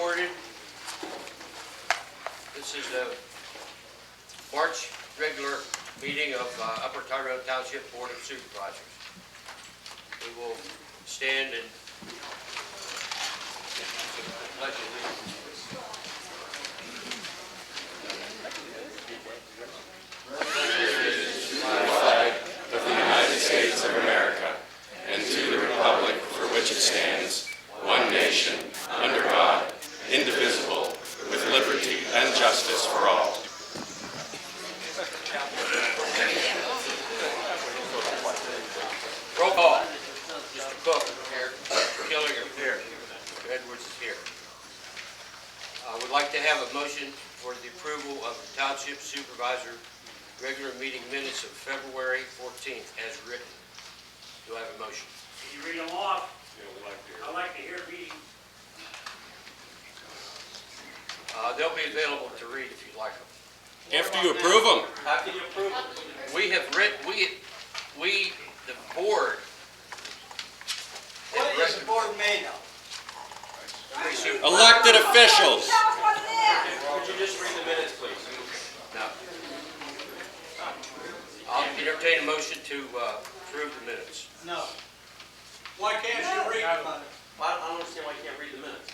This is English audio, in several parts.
recorded. This is the March regular meeting of Upper Tyrone Township Board of Supervisors. We will stand and pledge allegiance. Of the United States of America, and to the republic for which it stands, one nation, under God, indivisible, with liberty and justice for all. Roll call. Mr. Cook here. Mr. Killinger here. Mr. Edwards is here. I would like to have a motion for the approval of the Township Supervisor regular meeting minutes of February 14th as written. Do I have a motion? Can you read them off? I'd like to hear reading. They'll be available to read if you'd like them. After you approve them. After you approve them. We have written, the board. What is the board made of? Elected officials. Would you just read the minutes, please? No. I'll entertain a motion to approve the minutes. No. Why can't you read them? I don't understand why you can't read the minutes.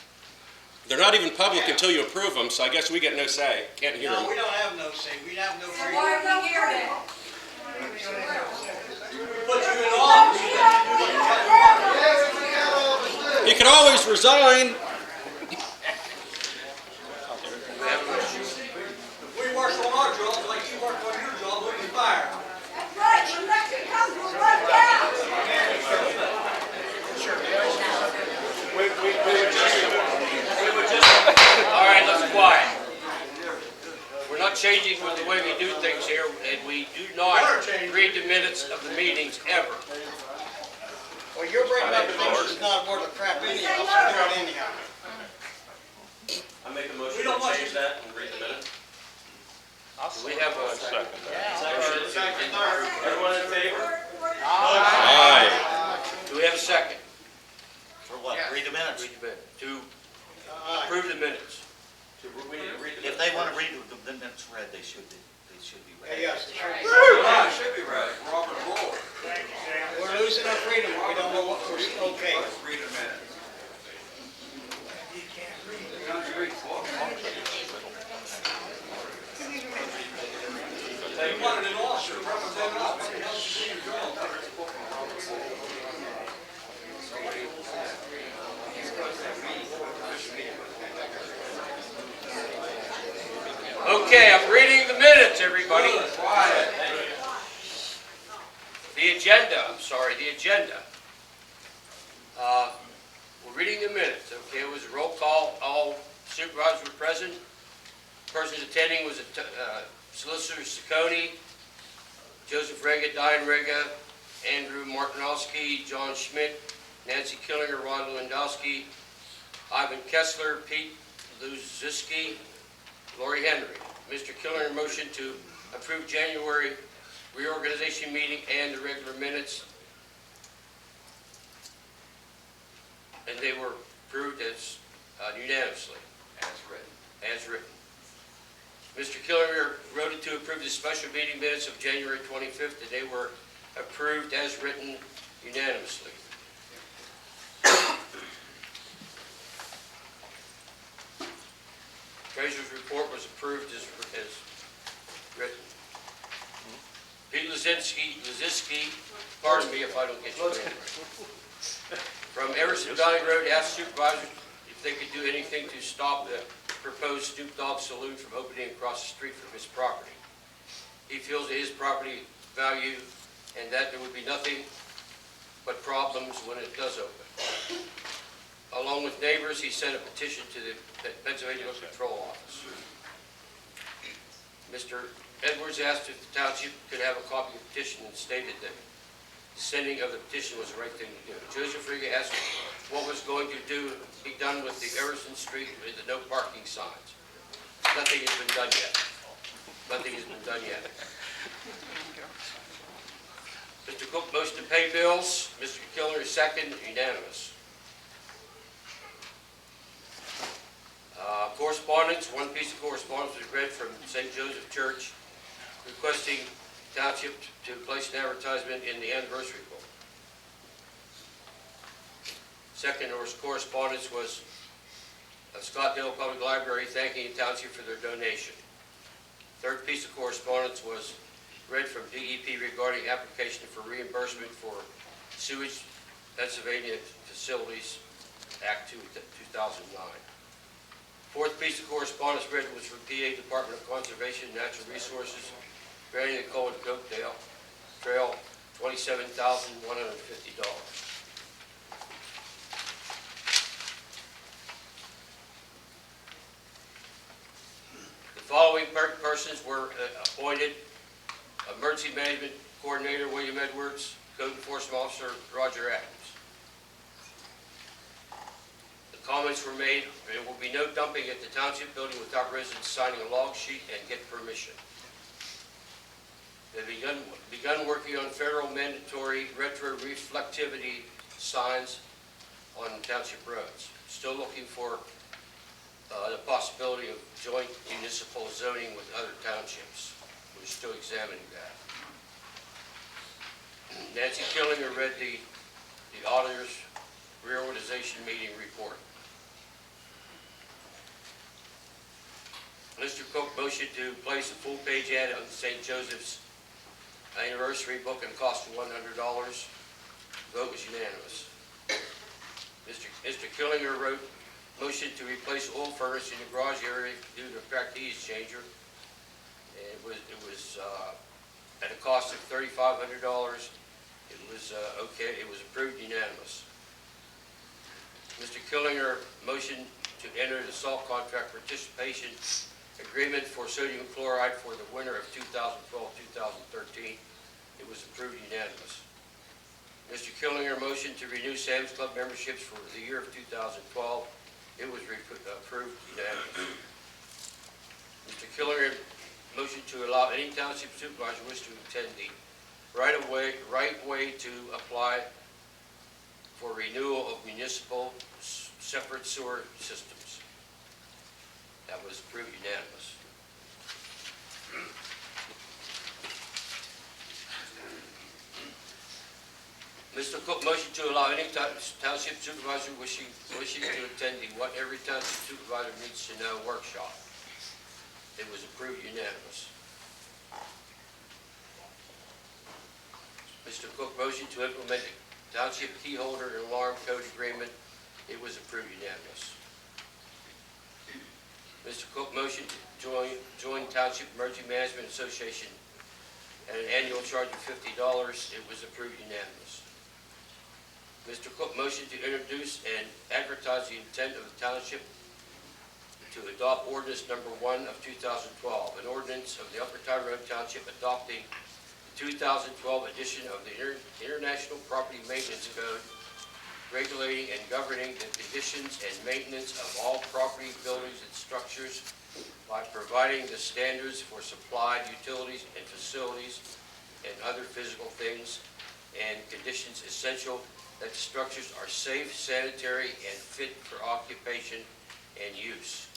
They're not even public until you approve them, so I guess we get no say. Can't hear No, them. we don't have no say. We have no freedom. Why are we here then? Put you in office. You can always resign. We work on our jobs like you work on your job, we'll be fired. That's right, when election comes, we'll run down. All right, let's quiet. We're not changing with the way we do things here, and we do not read the minutes of the meetings ever. Well, you're bringing up things that's not worth a crap anyhow, so do it anyhow. I make a motion We don't to want change you- that and read the minutes. Do we have a second? Everyone in favor? Aye. Do we have a second? For what? Read the minutes. Read the minutes. To approve the minutes. If they want to read the minutes read, they should be read. Yes, It should be right. Robert Rule. Thank you, Sam. we're losing our freedom. We don't know what we're okay. Read the minutes. You wanted an officer to represent us. What the hell is your job? Okay, I'm reading the minutes, everybody. The agenda, the agenda. We're reading the minutes, okay? It was a roll call, all supervisors were present. Persons attending was Solicitor Ciccone, Joseph Rega, Diane Rega, Andrew Martinowski, John Schmidt, Nancy Killinger, Ron Lewandowski, Ivan Kessler, Pete Luziski, Lori Henry. Mr. Killinger, motion to approve January reorganization meeting and the regular minutes. And they were approved as unanimously. As written. Mr. Killinger voted to approve the special meeting minutes of January 25th, and they were approved as written unanimously. Treasurer's report was approved as written. Pete Luziski, pardon me if I don't get your name right. From Everson Valley Road, asked supervisors if they could do anything to stop the proposed Snoop Dogg Saloon from opening across the street from his property. He feels that his property value and that there would be nothing but problems when it does open. Along with neighbors, he sent a petition to the Pennsylvania Local Control Office. Mr. Edwards asked if the township could have a copy of the petition and stated that the sending of the petition was the right thing to do. Joseph Riga asked what was going to be done with the Everson Street with the no parking signs. Nothing has been done yet. Nothing has been done yet. Mr. Cook, motion to pay bills. Mr. Killinger, second, unanimous. Correspondence, one piece of correspondence was read from St. Joseph Church requesting township to place an advertisement in the anniversary book. Second correspondence was Scottdale Public Library thanking the township for their donation. Third piece of correspondence was read from DEP regarding application for reimbursement for sewage Pennsylvania Facilities Act 2009. Fourth piece of correspondence read was from PA Department of Conservation and Natural Resources, granting the Cole and Cokedale Trail $27,150. The following persons were appointed: Emergency Management Coordinator William Edwards, Code Enforcement Officer Roger Adams. The comments were made: there will be no dumping at the township building without residents signing a log sheet and get permission. They've begun working on federal mandatory retro-reflectivity signs on township roads. Still looking for the possibility of joint municipal zoning with other townships. We're still examining that. Nancy Killinger read the auditor's reorganization meeting report. Mr. Cook motioned to place a full-page ad on St. Joseph's anniversary book and cost of $100. Vote was unanimous. Mr. Killinger wrote motion to replace oil furnace in the garage area due to a cracked heat exchanger. It was at a cost of $3,500. It was okay. It was approved unanimous. Mr. Killinger motion to enter the salt contract participation agreement for sodium chloride for the winter of 2012-2013. It was approved unanimous. Mr. Killinger motion to renew Sam's Club memberships for the year of 2012. It was approved unanimously. Mr. Killinger motion to allow any township supervisor wish to attend the right way to apply for renewal of municipal separate sewer systems. That was approved unanimous. Mr. Cook motion to allow any township supervisor wishing to attend the What Every Township Supervisor Needs to Know workshop. It was approved unanimous. Mr. Cook motion to implement the Township Key Holder and Alarm Code Agreement. It was approved unanimous. Mr. Cook motion to join Township Emergency Management Association at an annual charge of $50. It was approved unanimous. Mr. Cook motion to introduce and advertise the intent of the township to adopt ordinance number 1 of 2012, an ordinance of the Upper Tyrone Township adopting the 2012 edition of the International Property Maintenance Code, regulating and governing the conditions and maintenance of all property, buildings, and structures by providing the standards for supplied utilities and facilities and other physical things and conditions essential that the structures are safe, sanitary, and fit for occupation and use.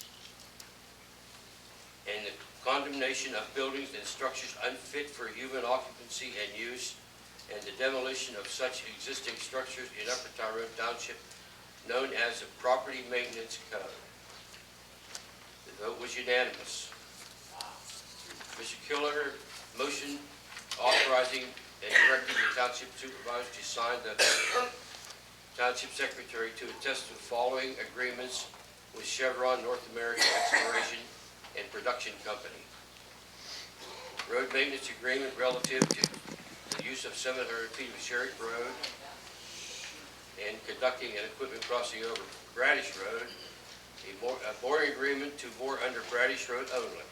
And the condemnation of buildings and structures unfit for human occupancy and use, and the demolition of such existing structures in Upper Tyrone Township, known as the Property Maintenance Code. The vote was unanimous. Mr. Killinger motion authorizing and directing the Township Supervisor to sign the Township Secretary to attest to the following agreements with Chevron North American Exploration and Production Company. Road maintenance agreement relative to the use of 700 feet of Sherrick Road and conducting an equipment crossing over Bradish Road, a boring agreement to bore under Bradish Road only.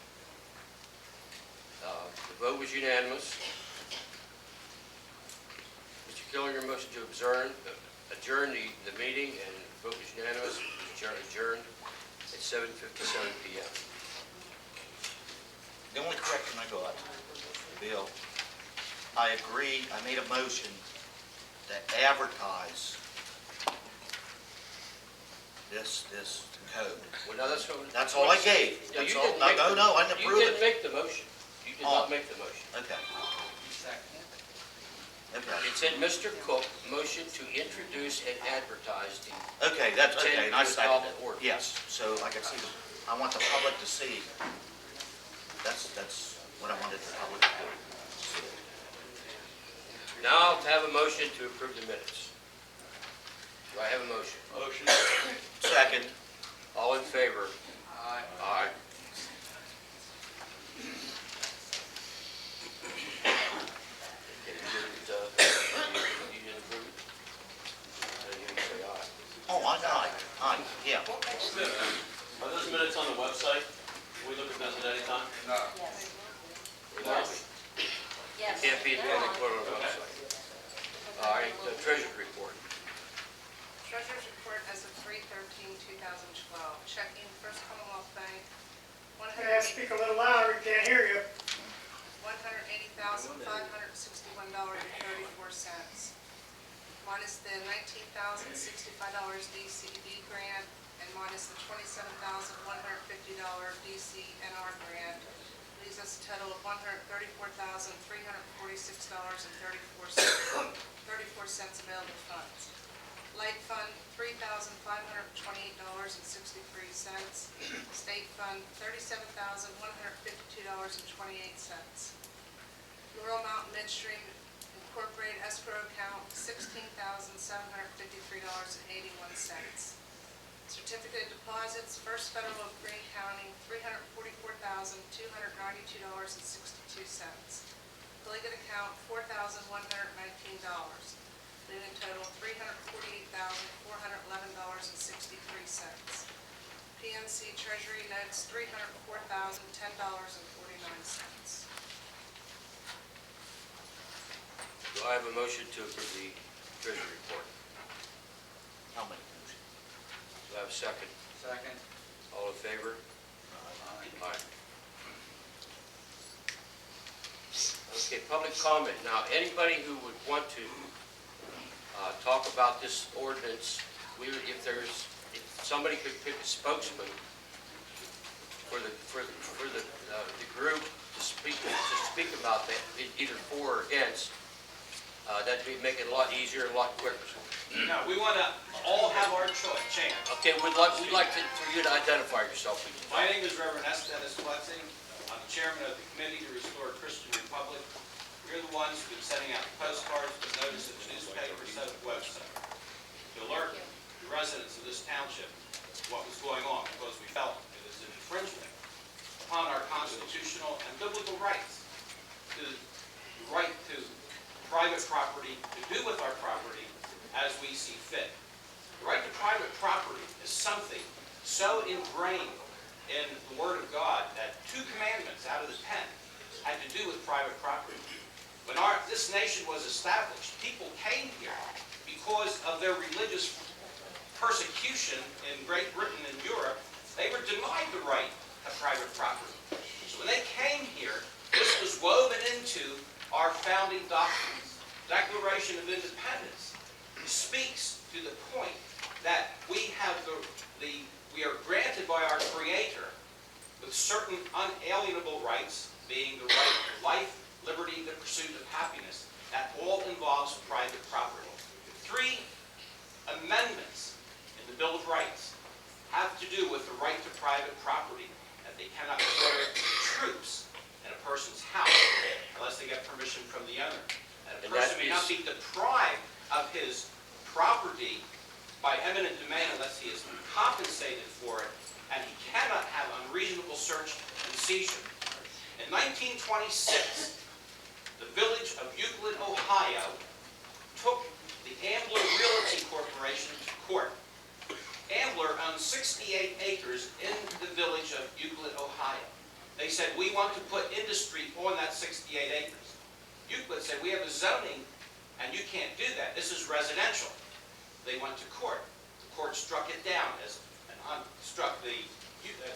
The vote was unanimous. Mr. Killinger motion to adjourn the meeting, and the vote was unanimous. Adjourned at 7:57 p.m. The only correction I got, Bill, I agree, I made a motion to advertise this code. Well, now that's what. That's all I gave. No, That's you all. didn't make No, the- no, I didn't You approve didn't it. make the motion. You did Oh. not make the motion. Okay. Okay. It said Mr. Cook motion to introduce and advertise the, Okay, that's, okay, and I Ten-year second it. ordinance. Yes, so I can see, I want the public to see. That's what I wanted the public to see. now to have a motion to approve the minutes. Do I have a motion? Motion. Second. All in favor? Aye. Aye. Okay, you didn't approve it? You didn't say aye. Oh, I, yeah. Are those minutes on the website? Can we look at those at any time? No. They might be. Yes. Can't be in the corner of the website. All right, the treasurer's report. Treasurer's report as of 3/13/2012. Checking First Commonwealth Bank, Yeah, speak a little louder, we can't hear you. $180,561.34. Minus the $19,065 DCD grant and minus the $27,150 DCNR grant, leaves us a total of $134,346.34 available funds. Light fund, $3,528.63. State fund, $37,152.28. Laurel Mountain Midstream Incorporated escrow account, $16,753.81. Certificate of deposits, First Federal of Greene County, $344,292.62. Collegiate account, $4,119. Leaving total $348,411.63. PNC Treasury notes $304,010.49. Do I have a motion to approve the treasury report? I'll make a motion. Do I have a second? Second. All in favor? Aye. Okay, public comment. Now, anybody who would want to talk about this ordinance, if somebody could pick a spokesman for the group to speak about that, either for or against, that'd make it a lot easier, a lot quicker. No, we want to all have our chance. Okay, we'd like for you to identify yourself, please. My name is Reverend S. Dennis Blessing. I'm the chairman of the Committee to Restore Christian Republic. We're the ones who've been sending out postcards with notice in the newspaper, set up website, to alert the residents of this township what was going on, because we felt it was an infringement upon our constitutional and biblical rights to the right to private property, to do with our property as we see fit. The right to private property is something so ingrained in the Word of God that 2 commandments out of the 10 had to do with private property. When this nation was established, people came here because of their religious persecution in Great Britain and Europe. They were denied the right to private property. So when they came here, this was woven into our founding documents. Declaration of Independence speaks to the point that we have we are granted by our Creator with certain unalienable rights, being the right to life, liberty, the pursuit of happiness. That all involves private property. 3 amendments in the Bill of Rights have to do with the right to private property, that they cannot order troops in a person's house unless they get permission from the owner. That a person may not be deprived of his property by eminent domain unless he is compensated for it, and he cannot have unreasonable search and seizure. In 1926, the village of Euclid, Ohio, took the Ambler Realty Corporation to court. Ambler owned 68 acres in the village of Euclid, Ohio. They said, we want to put industry on that 68 acres. Euclid said, we have a zoning, and you can't do that. This is residential. They went to court. The court struck it down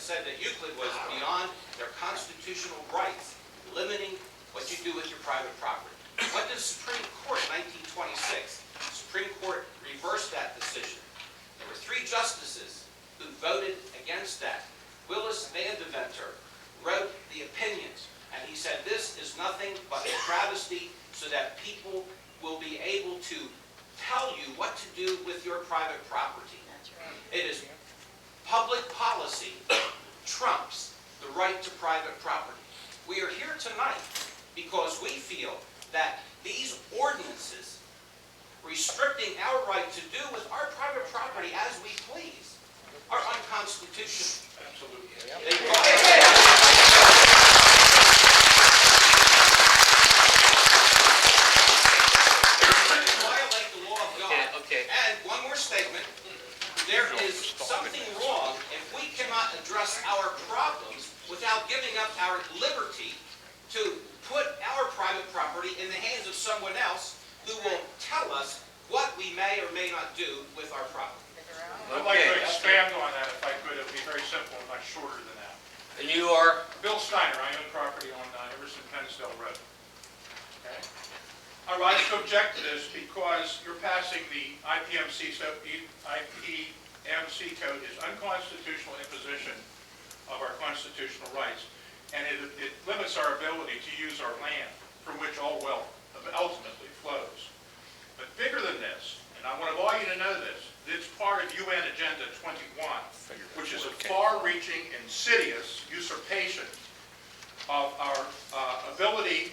said that Euclid was beyond their constitutional rights, limiting what you do with your private property. What did the Supreme Court in 1926? The Supreme Court reversed that decision. There were 3 justices so that people will be able to tell you what to do with your private property. It is public policy trumps the right to private property. We are here tonight because we feel that these ordinances restricting our right to do with our private property as we please are unconstitutional. Absolutely. They violate the law of God. Okay. And one more statement. There is something wrong if we cannot address our problems without giving up our liberty to put our private property in the hands of someone else who will tell us what we may or may not do with our property. I'd like to expand on that if I could. It would be very simple and much shorter than that. And you are? Bill Steiner, I own property on Emerson Pennsdale Road. Okay? I rise to object to this because you're passing the IPMC code is unconstitutional imposition of our constitutional rights, and it limits our ability to use our land from which all wealth ultimately flows. But bigger than this, and I want all you to know this, it's part of UN Agenda 21, which is a far-reaching, insidious usurpation of our ability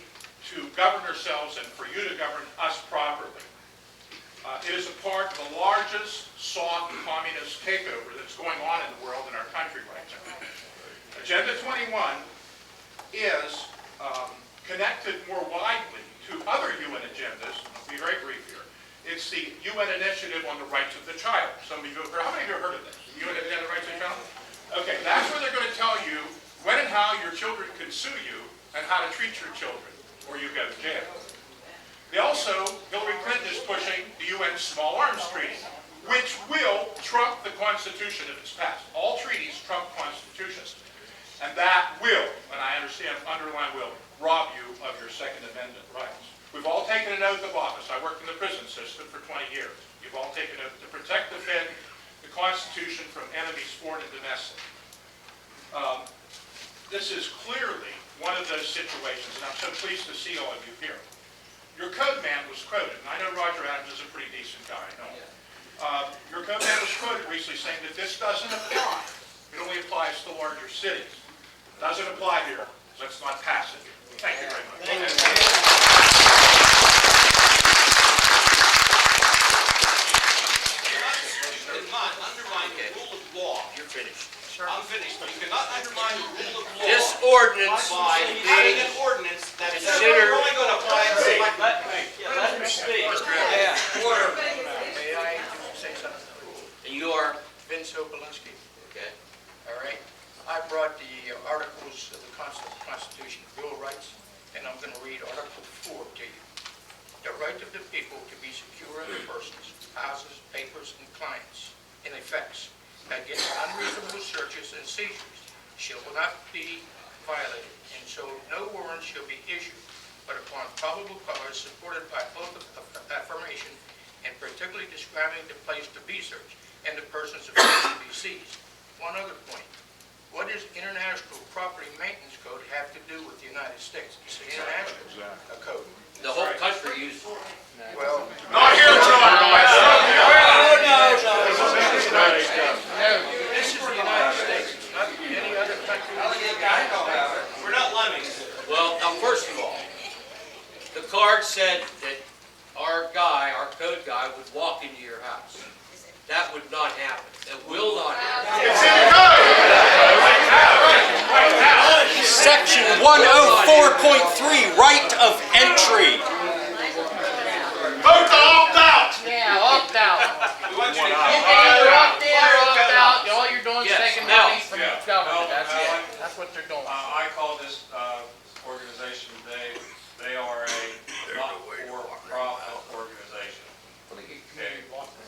to govern ourselves and for you to govern us properly. It is a part of the largest soft communist takeover that's going on in the world in our country right now. Agenda 21 is connected more widely to other UN agendas. I'll be very brief here. It's the UN Initiative on the Rights of the Child. Some of you have heard, how many of you have heard of this? The UN Initiative on the Rights of the Child? Okay, that's where they're going to tell you when and how your children can sue you and how to treat your children, or you go to jail. They also, Hillary Clinton is pushing the UN Small Arms Treaty, which will trump the Constitution if it's passed. All treaties trump constitutions. And that will, and I understand, underline will, rob you of your Second Amendment rights. We've all taken an oath of office. I worked in the prison system for 20 years. You've all taken an oath to protect, defend the Constitution from enemies, foreign and domestic. This is clearly one of those situations, and I'm so pleased to see all of you here. Your code man was quoted, and I know Roger Adams is a pretty decent guy, I know. Your code man was quoted recently saying that this doesn't apply. It only applies to larger cities. It doesn't apply here, so let's not pass it. Thank you very much. Thank you. You cannot undermine the rule of law. You're finished. I'm finished. You cannot undermine the rule of law. This ordinance by having an ordinance that is Consider- only going to apply to select. Let him speak. Order. May I say something? And you are? Vince Opolinsky. Okay. All right. I brought the articles of the Constitution, Bill of Rights, and I'm going to read Article 4 to you. The right of the people to be secure in their persons, houses, papers, and clients, in effects, against unreasonable searches and seizures shall not be violated, and so no warrant shall be issued, but upon probable cause supported by oath of affirmation, and particularly describing the place to be searched and the persons of to be seized. One other point. What does International Property Maintenance Code have to do with the United States? It's an international code. The whole country uses it. Well, Not here tonight, this is the United States. It's not any other country. We're not lemmings. Well, now, first of all, the card said that our guy, our code guy, would walk into your house. That would not happen. That will not happen. Section 104.3, right of entry. Vote to opt out! Yeah, opt out. We want you to You can either opt in or opt out. All you're doing is Yes, taking now. money from the government. That's it. That's what they're doing. I call this organization today, they are a not-for-profit organization. Okay,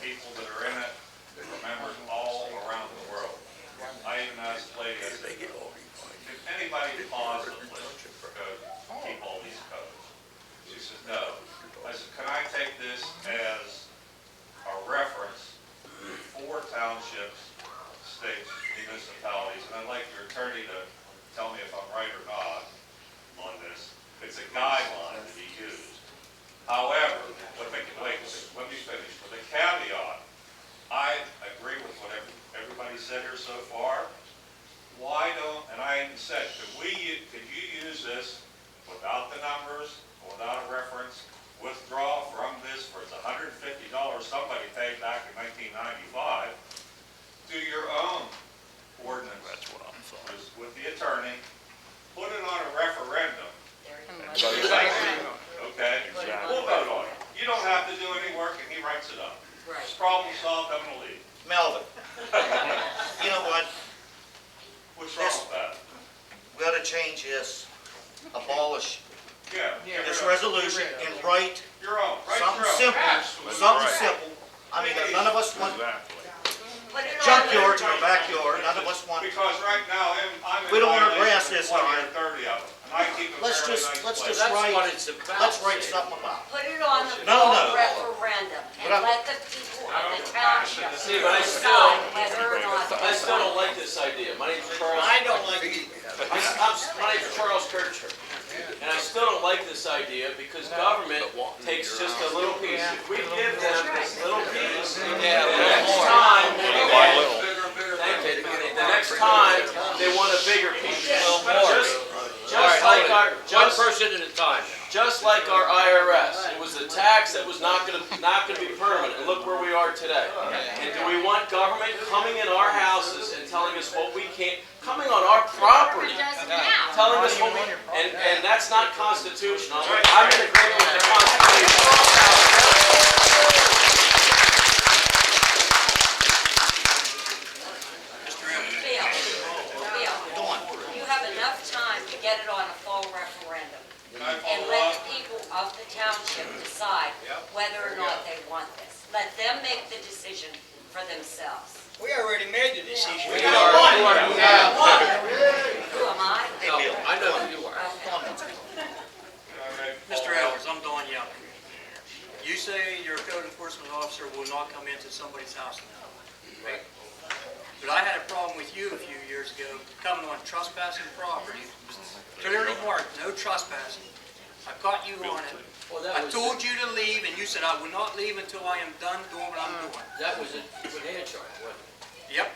people that are in it are members all around the world. I even asked the lady, I said, if anybody positively could keep all these codes? She said, no. I said, can I take this as a reference to 4 townships, states, municipalities, and I'd like your attorney to tell me if I'm right or not on this. It's a guideline to be used. However, wait, let me finish. With the caveat, I agree with what everybody said here so far. Why don't, and I said, could you use this without the numbers, without a reference, withdraw from this for the $150 somebody paid back in 1995, do your own ordinance. That's what I'm saying. With the attorney, put it on a referendum. Okay? We'll vote on it. You don't have to do any work, and he writes it up. It's problem solved, I'm gonna leave. Melvin, you know what? What's wrong with that? We ought to change this, abolish Yeah. this resolution and write Your own, right something your own. simple, Absolutely. something simple. I mean, none of us want Put it on junkyards in our backyard, none of us want, Because right now, I'm in We don't want our violation grass this of 20 high. or 30 of them, and I keep a let's fairly just, nice let's place. just That's write, what it's about. let's write Sam. something about it. Put it on the No, fall no. referendum and But I- let the people of the township See, but I decide whether or not. I still don't like this idea. My name's Charles. I don't like it either. My name's Charles Kircher. And I still don't like this idea because government takes just a little piece. If we give them this little piece, the next time, the next time, they want a bigger piece. Just like our, One person at a time. just like our IRS, it was a tax that was not gonna be permanent, and look where we are today. And do we want government coming in our houses and telling us what we can't, coming on our property, telling us what we, and that's not constitutional. I'm in agreement with the Constitution. Bill, you have enough time to get it on a fall referendum Can I and follow let up? the people of the township decide whether or not they want this. Let them make the decision for themselves. We already made the decision. Who am I? No, I know who you are. Mr. Edwards, I'm Don Young. You say your code enforcement officer will not come into somebody's house now. Right. But I had a problem with you a few years ago, coming on trespassing property. Clearly marked, no trespassing. I caught you on it. Well, that I was, told you to leave, and you said, I will not leave until I am done doing what I'm doing. that was a hand charge, wasn't it? Yep.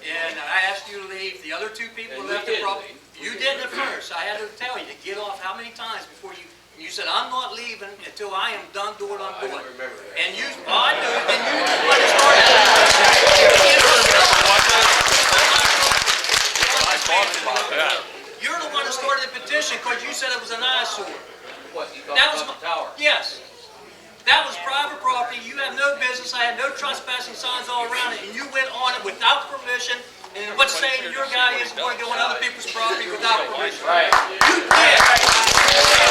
And I asked you to leave. The other two people And left we the did property. leave. You didn't at first. I had to tell you to get off how many times before you said, I'm not leaving until I am done doing what I'm I doing. don't remember that. And you, well, I do, and you were the one that started it. You're the one that started the petition because you said it was an eyesore. What, you That talked was about the tower? Yes. That was private property. You have no business. I had no trespassing signs all around it, and you went on it without permission. And what's saying to your guy is going to go on other people's property without permission. Right. You did.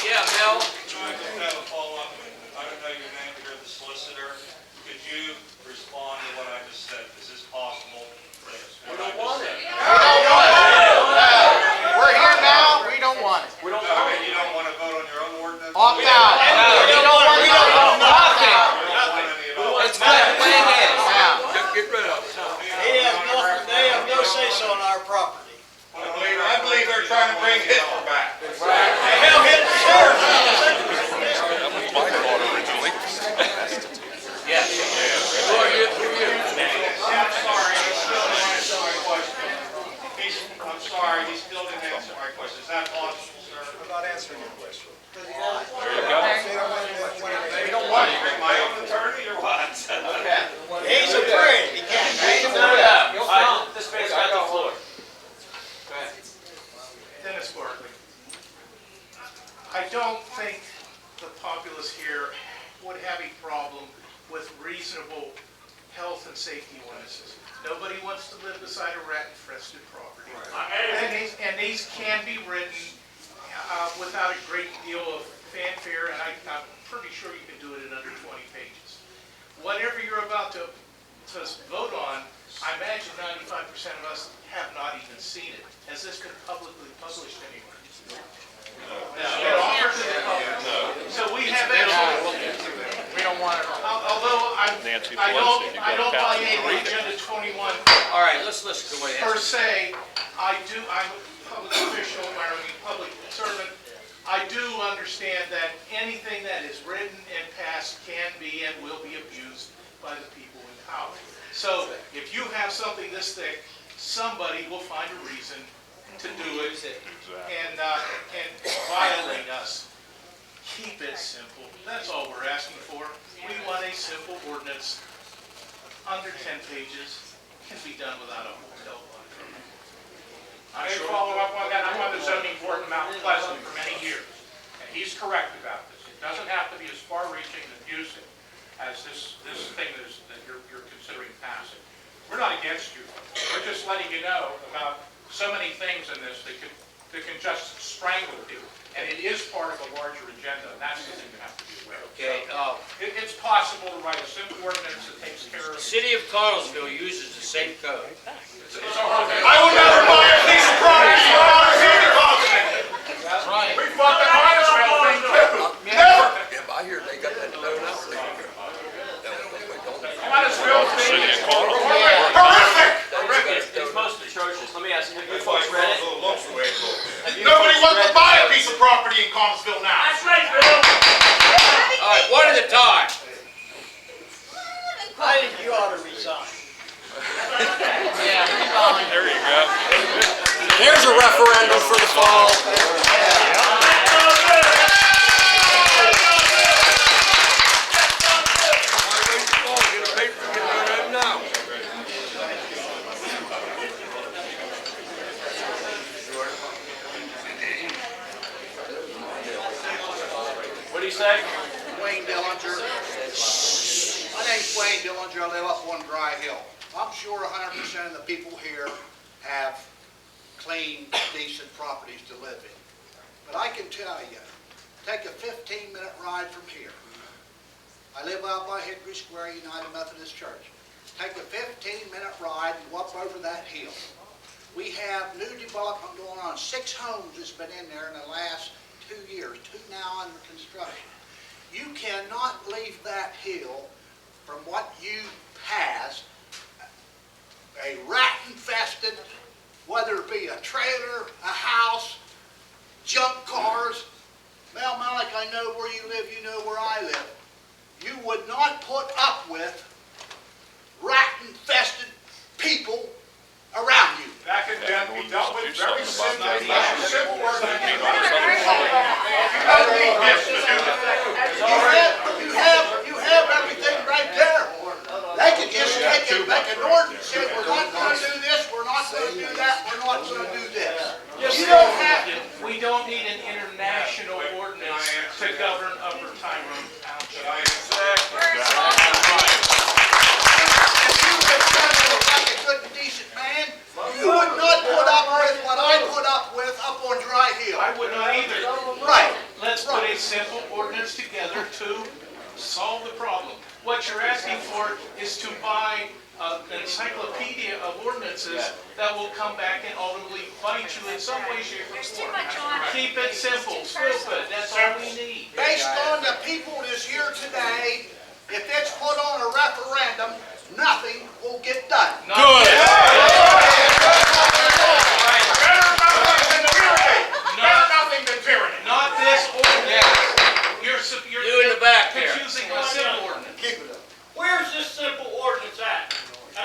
Yeah, Mel, I just have a follow-up. I don't know your name, you're the solicitor. Could you respond to what I just said? Is this possible? we don't want it. We're here now, we don't want it. We don't No, want I mean, you don't want to vote on your own ordinance? Opt out. We don't want nothing. You don't want any at all? It's good the way it is. Get rid of it. They have no say-so on our property. I believe they're trying to bring Hitler back. Hell, hit the sheriff. Yes. Who are you? Who are you? I'm sorry, he still didn't answer my question. I'm sorry, he still didn't answer my question. Is that possible, sir? I'm not answering your question. Are you my own attorney or what? He's afraid. He can't. This man's got the floor. Go ahead. Dennis Barkley. I don't think the populace here would have a problem with reasonable health and safety ordinances. Nobody wants to live beside a rat-infested property. And these can be written without a great deal of fanfare, and I'm pretty sure you can do it in under 20 pages. Whatever you're about to vote on, I imagine 95% of us have not even seen it. Has this been publicly published anywhere? It's been offered to the public. So we have absolutely. We don't want it. Although I don't buy into Agenda 21 All right, let's listen to what he per has. se, I'm public official, or public servant, I do understand that anything that is written and passed can be and will be abused by the people in power. So if you have something this thick, somebody will find a reason to do it and violate us. Keep it simple. That's all we're asking for. We want a simple ordinance under 10 pages. Can be done without a hotel. I may follow up on that. I'm on the zoning board in Mount Pleasant for many years, and he's correct about this. It doesn't have to be as far-reaching and abusive as this thing that you're considering passing. We're not against you. We're just letting you know about so many things in this that can just strangle people. And it is part of a larger agenda, and that's the thing you have to be aware of. Okay, It's possible to write a simple ordinance that takes care of. the city of Connellsville uses the same code. It's all right. I will never buy a piece of property from out of here, Right. We fought the Connellsville thing too. never. Yeah, I hear they got that known out there. Connellsville thing is Horrific. It's most atrocious. Let me ask you, have you folks read it? Nobody wants to buy a piece of property in Connellsville now. All right, one at a time. I think you ought to resign. There you go. There's a referendum for the fall. What do you say? Wayne Dillinger. My name's Wayne Dillinger. I live up on Dry Hill. I'm sure 100% of the people here have clean, decent properties to live in. But I can tell you, take a 15-minute ride from here. I live out by Hickory Square United Methodist Church. Take a 15-minute ride and walk over that hill. We have new development going on. 6 homes has been in there in the last 2 years, 2 now under construction. You cannot leave that hill from what you passed, a rat-infested, whether it be a trailer, a house, junk cars. Well, Malik, I know where you live, you know where I live. You would not put up with rat-infested people around you. That can then be dealt with very simply. Simple words. You have everything right there. They can just take it, make an ordinance, say, we're not going to do this, we're not going to do that, we're not going to do this. You don't have to. We don't need an international ordinance to govern Upper Tyrone Township. If you would like a good and decent man, you would not put up with what I put up with up on Dry Hill. I would not either. Right. Let's put a simple ordinance together to solve the problem. What you're asking for is to buy an encyclopedia of ordinances that will come back and ultimately bite you in some way, shape, or There's too form. much on it. Keep it simple, stupid, that's all we need. Based on the people that's here today, if it's put on a referendum, nothing will get done. Good. Nothing than tyranny. Not this ordinance. You're You in the back there. confusing a simple ordinance. Where's this simple ordinance at?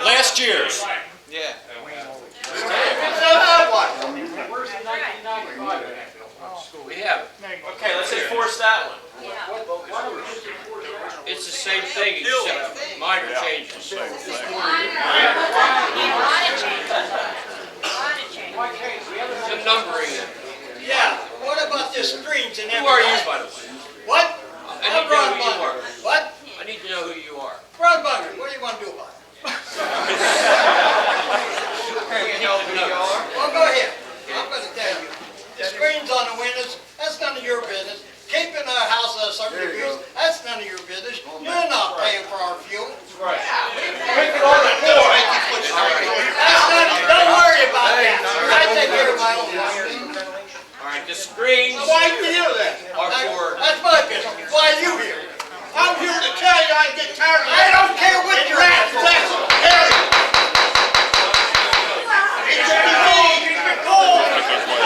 Last year's. Yeah. We have it. Okay, let's enforce that one. Yeah. It's the same thing, except minor changes. A lot of changes. The numbering. Yeah, what about the screens and Who are you, by the way? What? I need to know who you are. What? I need to know who you are. Ron Bunker, what do you want to do about it? Well, go ahead. I'm going to tell you. The screens on the windows, that's none of your business. Keeping a house at a certain degree, that's none of your business. You're not paying for our fuel. Right. That's none of, don't worry about that. I take care of my own business. All right, the screens Why do you do that? are for, That's my business. Why are you here? I'm here to tell you I get tired of it. I don't care what you're at. It should be cold. It should be cold.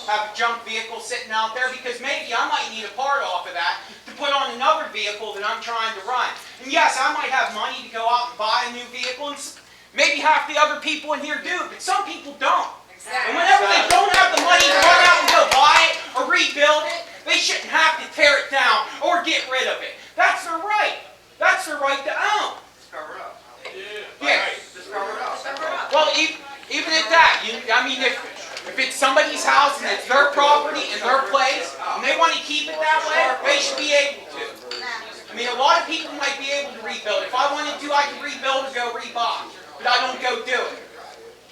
have a junk vehicle sitting out there because maybe I might need a part off of that to put on another vehicle that I'm trying to run. And yes, I might have money to go out and buy a new vehicle, and maybe half the other people in here do, but some people don't. And whenever they don't have the money to run out and go buy it or rebuild it, they shouldn't have to tear it down or get rid of it. That's their right. That's their right to own. Cover it up. Yeah. Just cover it up. Well, even at that, I mean, if it's somebody's house and it's their property and their place, and they want to keep it that way, they should be able to. I mean, a lot of people might be able to rebuild. If I wanted to, I could rebuild or go rebuy, but I don't go do it.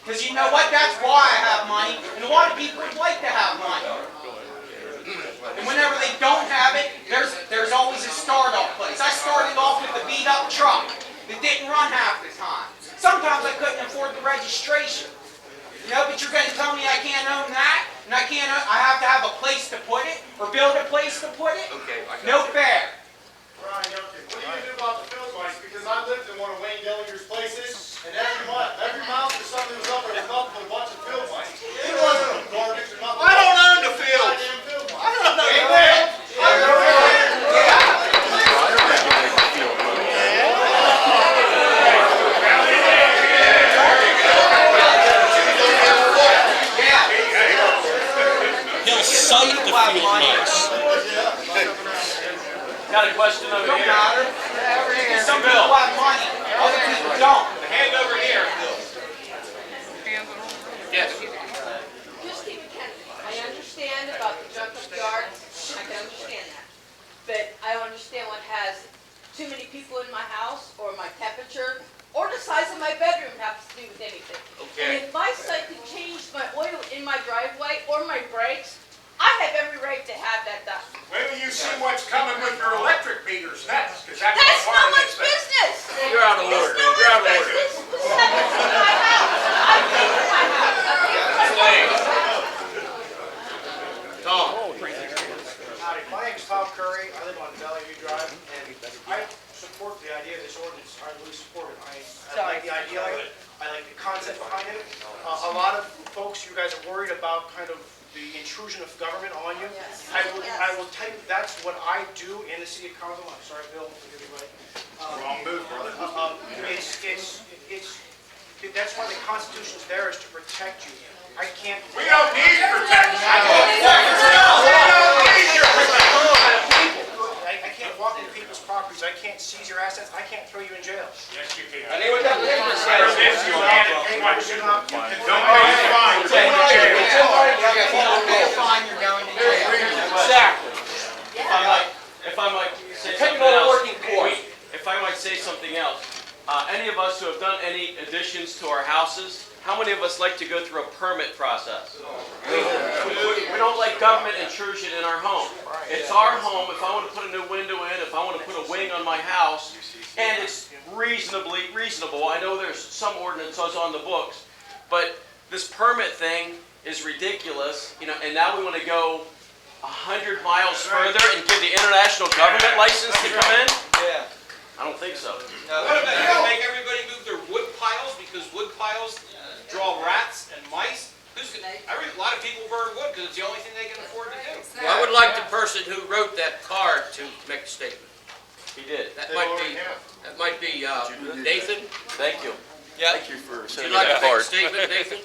Because you know what? That's why I have money, and a lot of people would like to have money. And whenever they don't have it, there's always a start-off place. I started off with a beat-up truck that didn't run half the time. Sometimes I couldn't afford the registration. You know, but you're going to tell me I can't own that, and I have to have a place to put it, or build a place to put it? Okay. No fair. Brian, what are you going to do about the field mice? Because I lived in one of Wayne Dellinger's places, and every month or something was up there with nothing but a bunch of field mice. It wasn't garbage or nothing. I don't own the field. Goddamn field mice. I don't know. He'll cite the field mice. Got a question over here. Some people have money, other people don't. Hand over here. Yes. Christine McKenna, I understand about the junk up yards, I can understand that. But I don't understand what has too many people in my house, or my temperature, or the size of my bedroom has to do with anything. Okay. And if my site can change my oil in my driveway, or my brakes, I have every right to have that done. Wait till you see what's coming with your electric meters next, because that's That's part not of my this thing. business! You're out of order. You're out of order. This happens in my house. I pay for my house. I pay for my house. Tom. Howdy, my name's Tom Curry. I live on Bellevue Drive, and I support the idea of this ordinance. I really support it. I like the idea of it. I like the concept behind it. A lot of folks, you guys are worried about kind of the intrusion of government on you. Yes. I will tell you that's what I do in the city of Carmel. I'm sorry, Bill, forgive me, buddy. Wrong move, brother. That's why the Constitution's there, is to protect you. I can't. We don't need protection. I can't walk into people's properties. I can't seize your assets. I can't throw you in jail. Yes, you can. I knew what that was. Yes, you can. Don't pay a fine. You're going to jail. Exactly. If I might say something else. If I might say something else. Any of us who have done any additions to our houses, how many of us like to go through a permit process? We don't like government intrusion in our home. It's our home. If I want to put a new window in, if I want to put a wing on my house, and it's reasonable. I know there's some ordinances on the books, but this permit thing is ridiculous, you know, and now we want to go 100 miles further and give the international government license to come in? Yeah. I don't think so. What about you make everybody move their wood piles because wood piles draw rats and mice? A lot of people burn wood because it's the only thing they can afford to do. I would like the person who wrote that card to make a statement. He did. That might be Nathan. Thank you. Thank you for Would sending you like that to make a card. statement, Nathan?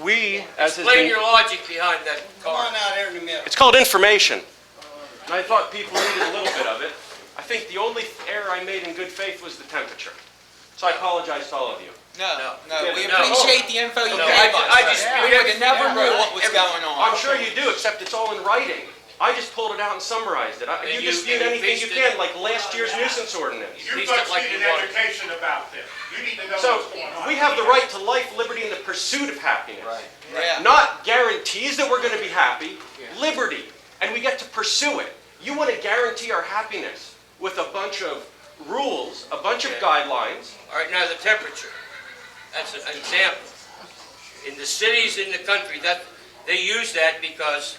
We, as has Explain been, your logic behind that card. out here in the middle. it's called information. And I thought people needed a little bit of it. I think the only error I made in good faith was the temperature. So I apologize to all of you. No, we No. appreciate the info you No, gave us. I just- We would have never knew what was going I'm on. sure you do, except it's all in writing. I just pulled it out and summarized it. You you- dispute and you anything you pasted can, like last year's nuisance ordinance. You Please folks don't like need an you want- education about this. You need to know So, what's going on. we have the right to life, liberty, and the pursuit of happiness. Yeah. Not guarantees that we're going to be happy, liberty, and we get to pursue it. You want to guarantee our happiness with a bunch of rules, a bunch of guidelines. All right, now the temperature. That's an example. In the cities in the country, that they use that because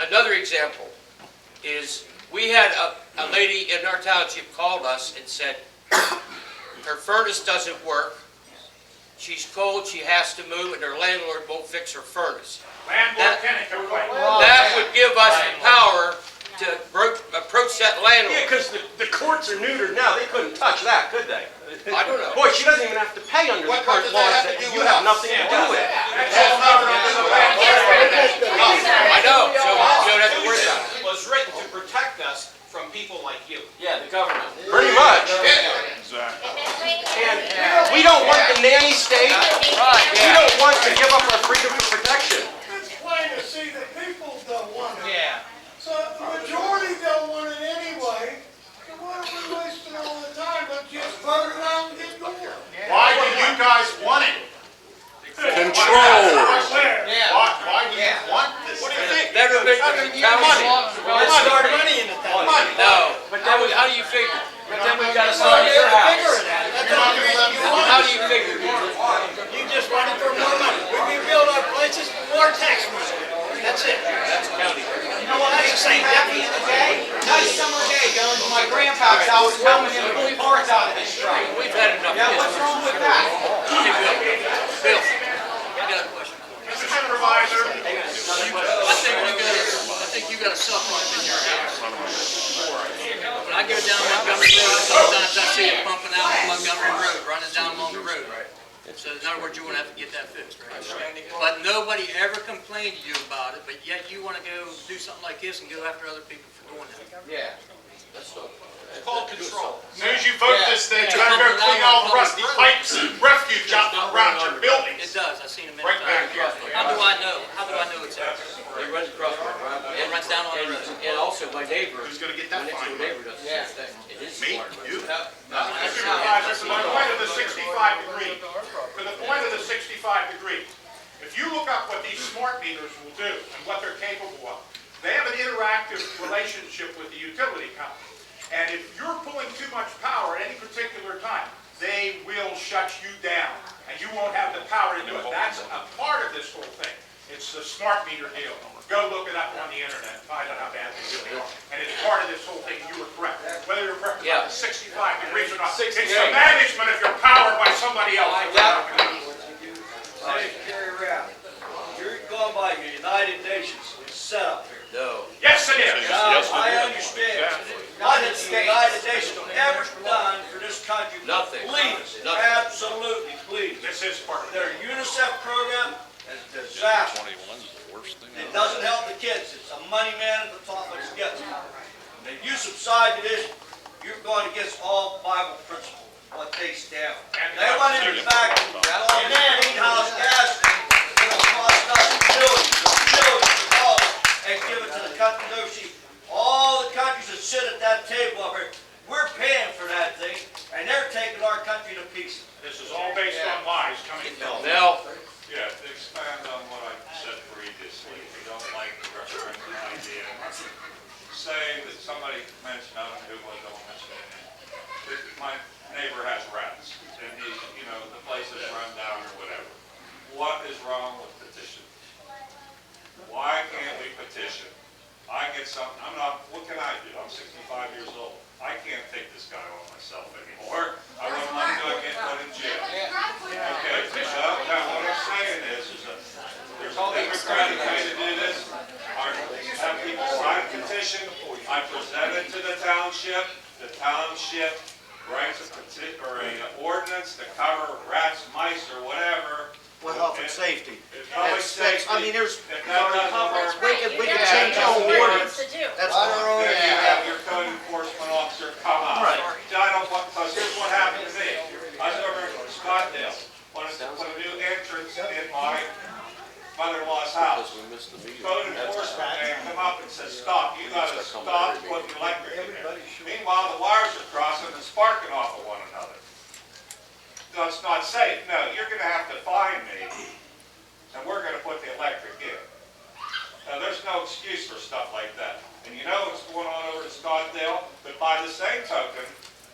another example is we had a lady in our township called us and said her furnace doesn't work she's cold, she has to move, and her landlord won't fix her furnace. Landlord tenant complaint. That would give us the power to approach that Yeah, landlord. because the courts are neutered now, they couldn't touch that, could they? I don't know. Boy, she doesn't even have to pay under the What current does that laws have that to do you with have us? nothing to do with. I know, so you don't have to worry about it. It was written to protect us from people like you. Yeah, the government. Pretty much. And we don't want the nanny state. We don't want to give up our freedom of protection. It's plain to see that people don't want it. Yeah. So the majority don't want it anyway. So why are we wasting all the time? Let's just vote it out and get going. Why do you guys want it? Control. Why do you want this? What do you think? Better make the Money. Let's start money in the town. No, but then how do you figure? But then we've got to start at your house. How do you figure? You just want it for more money. We rebuild our places, more tax money. That's it. That's county. You know what, that's the same, at the end of the day, nice summer day, going to my grandpa's house, coming in and pulling parts out of his truck. We've had enough. Yeah, what's wrong with that? Hey, Bill, I got a question. Mr. Supervisor, I think you got a supplement in your house. When I go down Montgomery Road, sometimes I see it pumping out on Montgomery Road, running down along the road. So in other words, you want to have to get that fixed, right? But nobody ever complained to you about it, but yet you want to go do something like this and go after other people for doing that. Yeah. It's called control. As soon as you vote this thing, you better go clean all the rusty pipes and refuge out around your buildings. It does, I've seen it many Right back times. here. How do I know? How do I know it's there? It runs across my driveway. It runs down on the road. And also my neighbor. Who's gonna get that my next fine? door neighbor does the same thing. It is Me? smart. You? Mr. Supervisor, to the point of the 65 degree, to the point of the 65 degree, if you look up what these smart meters will do and what they're capable of, they have an interactive relationship with the utility company. And if you're pulling too much power at any particular time, they will shut you down, and you won't have the power to do it. That's a part of this whole thing. It's the smart meter deal. Go look it up on the internet, find out how bad they really are. And it's part of this whole thing, you were correct. Whether you're correct about the 65 degrees or not, it's the management of your power by somebody else. Hey, Jerry Rapp, you're going by the United Nations, it's set up here. No. Yes, it is. Now, I understand. Nothing the United Nations ever done for this country. Nothing. Please, Nothing. absolutely, please. This is part of it. Their UNICEF program is a disaster. It doesn't help the kids. It's a money man at the top of the gets. And if you subside to this, you're going against all Bible principles, what they stand for. They went in the back and got all this greenhouse gas thing, it'll cost us millions of dollars and give it to the country overseas. All the countries that sit at that table up here, we're paying for that thing, and they're taking our country to pieces. This is all based on lies coming from. Now, Yeah, to expand on what I said previously, if you don't like the referendum idea, say that somebody mentioned, I don't know who it was, I won't mention their name, that my neighbor has rats, and he, the place is run down or whatever. What is wrong with petition? Why can't we petition? I get something, what can I do? I'm 65 years old. I can't take this guy on myself anymore. I wouldn't want to get put in jail. Okay, so now what I'm saying is that there's a democratic way to do this. Have people sign a petition. I present it to the township. The township writes a petition or an ordinance to cover rats, mice, or whatever. For health and safety. Public safety. I mean, there's, If that doesn't work, we can change the whole ordinance. That's fine. then you have your code enforcement officer come out. Right. I don't want, because here's what happened to me. I was over in Scottsdale, wanted to put a new entrance in my mother-in-law's house. Code enforcement man come up and says, stop, you gotta stop putting electric in there. Meanwhile, the wires are crossing and sparking off of one another. No, it's not safe. No, you're gonna have to fine me, and we're gonna put the electric in. Now, there's no excuse for stuff like that. And you know what's going on over in Scottsdale? But by the same token,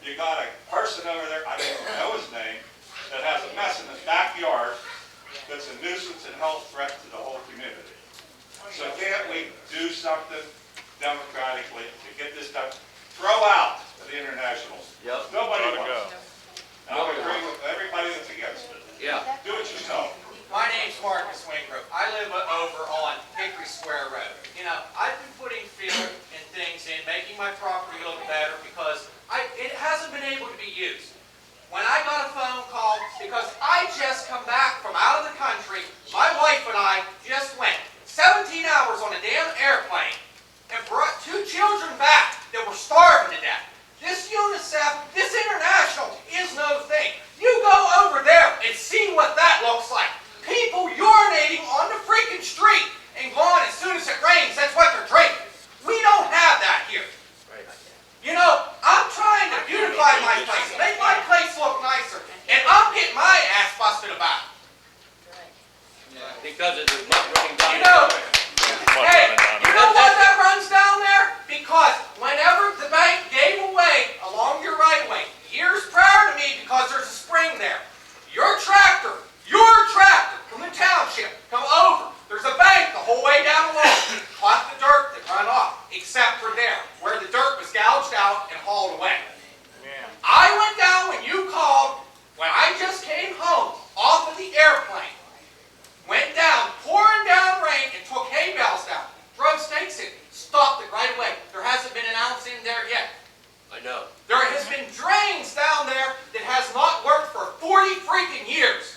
you got a person over there, I don't even know his name, that has a mess in his backyard that's a nuisance and health threat to the whole community. So can't we do something democratically to get this done? Throw out the internationals. Yep. Nobody wants it. I agree with everybody that's against it. yeah. been able to be used. When I got a phone call, because I just come back from out of the country, my wife and I just went 17 hours on a damn airplane and brought 2 children back that were starving to death. This UNICEF, this international is no thing. You go over there and see what that looks like. People urinating on the freaking street and gone as soon as it rains, that's what they're drinking. We don't have that here. You know, I'm trying to beautify my place, make my place look nicer, and I'm getting my ass busted about it. Because of the mud running down. You know, hey, you know why that runs down there? Because whenever the bank gave away along your right of way, years prior to me, because there's a spring there, your tractor from the township come over. There's a bank the whole way down the road. Caught the dirt that run off, except for there, where the dirt was gouged out and hauled away. I went down when you called, when I just came home off of the airplane. Went down, pouring down rain, and took hay bales down. Drove stakes in, stopped it right away. There hasn't been an ounce in there yet. I know. There has been drains down there that has not worked for 40 freaking years.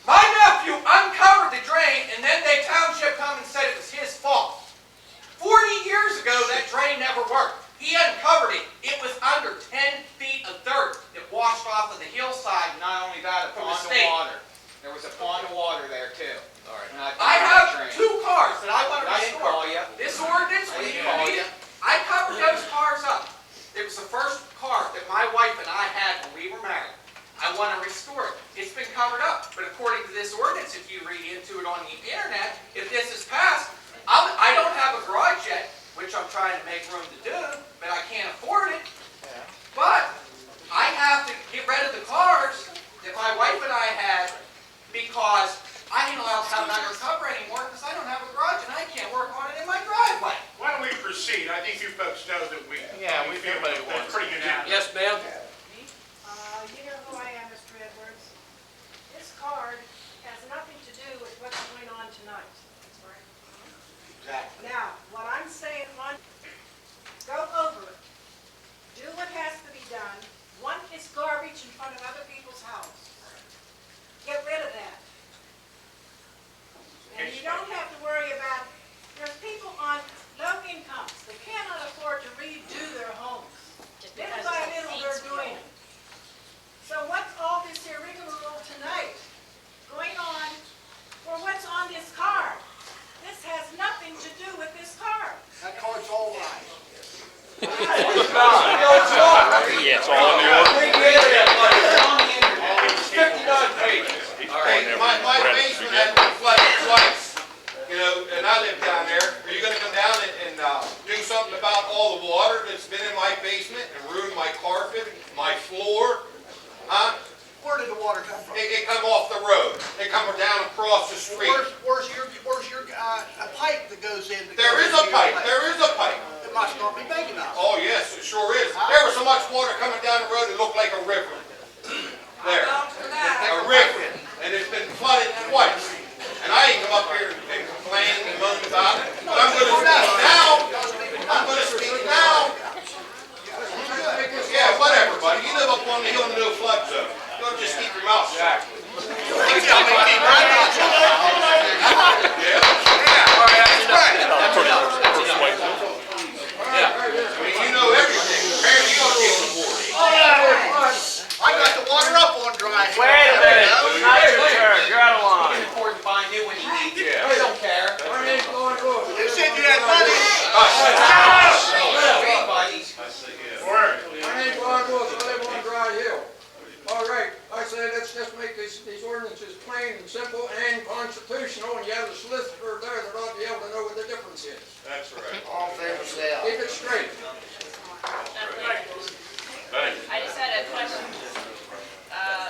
My nephew uncovered the drain, and then the township come and said it was his fault. 40 years ago, that drain never worked. He uncovered it. It was under 10 feet of dirt that washed off of the hillside. Not only that, a From the pond of state. water. There was a pond of water there too. All right. I have 2 cars that I want to I didn't restore. call you. This ordinance, I when didn't you call read you. it, I covered those cars up. It was the first car that my wife and I had when we were married. I want to restore it. It's been covered up, but according to this ordinance, if you read into it on the internet, if this is passed, I don't have a garage yet, which I'm trying to make room to do, but I can't afford it. But I have to get rid of the cars that my wife and I had because I ain't allowed to have an undercover anymore because I don't have a garage and I can't work on it in my driveway. Why don't we proceed? I think you folks know that we feel everybody that's wants pretty unanimous. Yes, ma'am? You know who I am, Mr. Edwards. This card has nothing to do with what's going on tonight. Exactly. Now, what I'm saying, go over it. Do what has to be done. One is garbage in front of other people's houses. Get rid of that. And you don't have to worry about, there's people on low incomes. They cannot afford to redo their homes. Little by little, they're doing it. So what's all this here rigmarole tonight going on for what's on this card? This has nothing to do with this card. That card's all right. Yeah, it's all in the order. My basement has been flooded twice, you know, and I live down there. Are you gonna come down and do something about all the water that's been in my basement and ruined my carpet, my floor? Huh? Where did the water come from? It come off the road. It come down across the street. Where's your a pipe that goes in? There is a pipe. There is a pipe. It must not be big enough. Oh, yes, it sure is. There was so much water coming down the road, it looked like a river. There. A river. And it's been flooded twice. And I ain't come up here and complain and moan about it. But I'm going to speak now. I'm going to speak now. Yeah, whatever, buddy. You live up on the hill in the no flood zone. Don't just keep your mouth shut. You know everything. Apparently you don't take the board. I got the water up on dry. Wait a minute, it's not your turn, you're out of line. You can afford to buy new when you need to. I don't care. You said you had money. My name's Ron Wilson, I live on Dry Hill. All right, I say let's just make these ordinances plain and simple and constitutional, and you have a solicitor there that ought to be able to know what the difference is. That's right. All in favor, say aye. Keep it straight. I just had a question.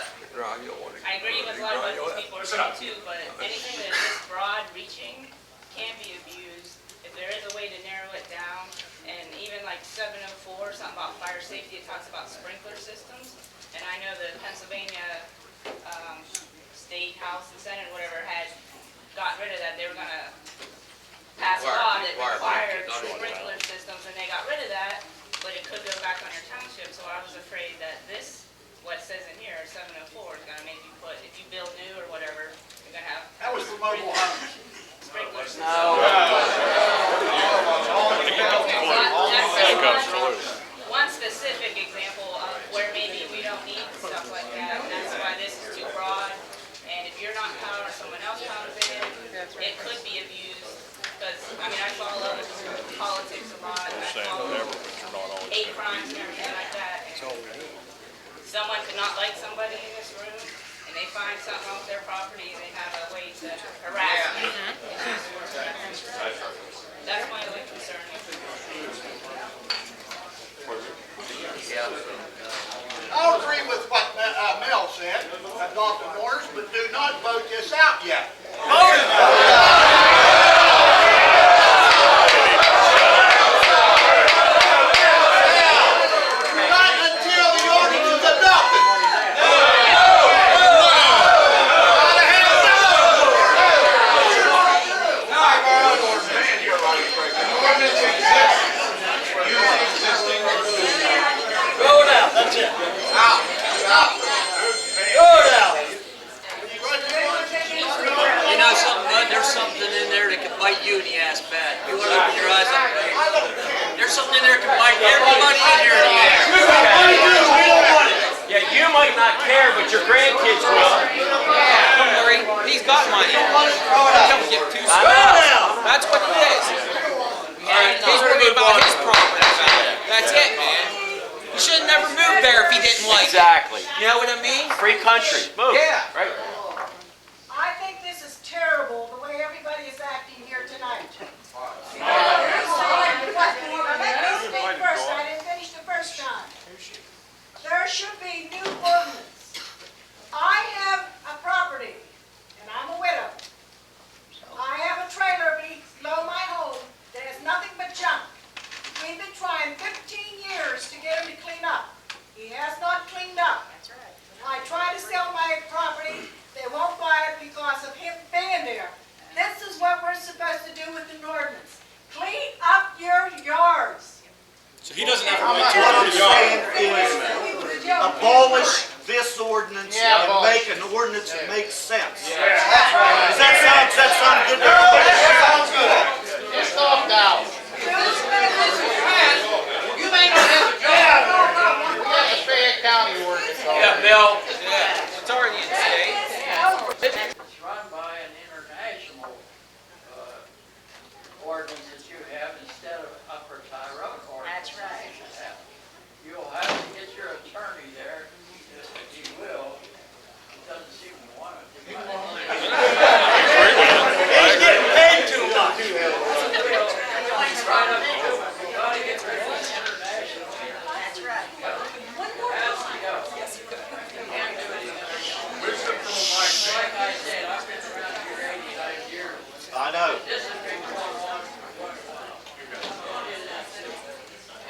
I agree with a lot of what these people are saying too, but anything that is this broad reaching can be abused. If there is a way to narrow it down, and even like 704, something about fire safety, it talks about sprinkler systems. And I know the Pennsylvania State House and Senate, whatever, had got rid of that. They were going to pass a law that required sprinkler systems, and they got rid of that. but it could go back on your township, so I was afraid that this, what says in here, 704, is gonna make you put, if you build new or whatever, you're gonna have. That was for mobile homes. Sprinklers. No. One specific example of where maybe we don't need stuff like that, and that's why this is too broad. And if you're not in power, someone else comes in, it could be abused. Because, I mean, I follow politics a lot, I follow hate crimes and everything like that. And someone could not like somebody in this room, and they find something wrong with their property, and they have a way to harass them. That's my only concern. I'll agree with what Mel said, Dr. Norris, but do not vote this out yet. Not until the ordinance is adopted. Throw it out, that's it. Throw it out. You know something, bud? There's something in there that can bite you in the ass bad. You want to open your eyes up, baby. There's something in there that can bite everybody in here in the ass. Yeah, you might not care, but your grandkids will. Yeah, don't worry, he's got money. Don't get too scared. That's what it is. And he's worried about his property. That's it, man. He should have never moved there if he didn't like it. Exactly. You know what I mean? Free country. Move. Yeah. Right. I think this is terrible, the way everybody is acting here tonight. Let me speak first, I didn't finish the first time. There should be new ordinance. I have a property, and I'm a widow. I have a trailer below my home that has nothing but junk. We've been trying 15 years to get him to clean up. He has not cleaned up. I try to sell my property, they won't buy it because of him being there. This is what we're supposed to do with an ordinance. Clean up your yards. So he doesn't have to What I'm saying is abolish this ordinance and make an ordinance that makes sense. Does that sound good to everybody? Sounds good. Just talk now. You may not have a job. We got the Fayette County ordinance. Yeah, Bill. Yeah, it's already in state. It's run by an international ordinance that you have instead of Upper Tyrone ordinance. That's right. You'll have to get your attorney there, if he will. He doesn't seem to want it. He's getting paid too much. That's right. Like I said, I've been around here 89 years. I know. This has been going on for quite a while.